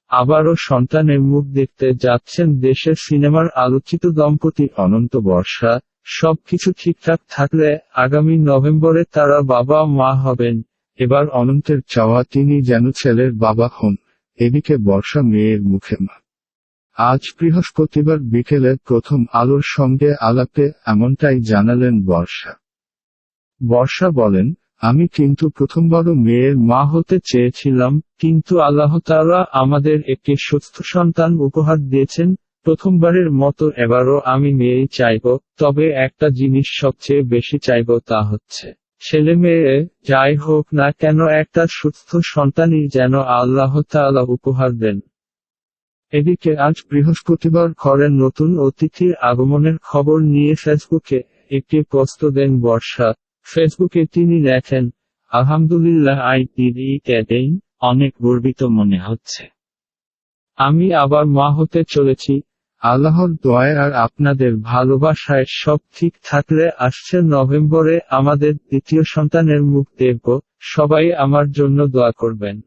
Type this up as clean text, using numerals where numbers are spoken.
আবারও সন্তানের মুখ দেখতে যাচ্ছেন দেশের সিনেমার আলোচিত দম্পতি অনন্ত বর্ষা। সবকিছু ঠিকঠাক থাকলে আগামী নভেম্বরে তারা বাবা মা হবেন। এবার অনন্তের চাওয়া তিনি যেন ছেলের বাবা হন। এদিকে বর্ষা মেয়ের মুখে মা। আজ বৃহস্পতিবার বিকেলে প্রথম আলোর সঙ্গে আলাপে এমনটাই জানালেন বর্ষা। বর্ষা বলেন, আমি কিন্তু প্রথমবারও মেয়ের মা হতে চেয়েছিলাম, কিন্তু আল্লাহ তাআলা আমাদের একটি সুস্থ সন্তান উপহার দিয়েছেন। প্রথমবারের মতো এবারও আমি মেয়েই চাইব, তবে একটা জিনিস সবচেয়ে বেশি চাইব তা হচ্ছে ছেলে মেয়ে যাই হোক না কেন একটা সুস্থ সন্তানই যেন আল্লাহ তাআলা উপহার দেন। এদিকে আজ বৃহস্পতিবার ঘরে নতুন অতিথির আগমনের খবর নিয়ে ফেসবুকে একটি পোস্ট দেন বর্ষা। ফেসবুকে তিনি লেখেন, আলহামদুলিল্লাহ আই ডিড ইট অ্যাগেইন, অনেক গর্বিত মনে হচ্ছে। আমি আবার মা হতে চলেছি। আল্লাহর দোয়ায় আর আপনাদের ভালোবাসায় সব ঠিক থাকলে আসছে নভেম্বরে আমাদের দ্বিতীয় সন্তানের মুখ দেখব। সবাই আমার জন্য দোয়া করবেন।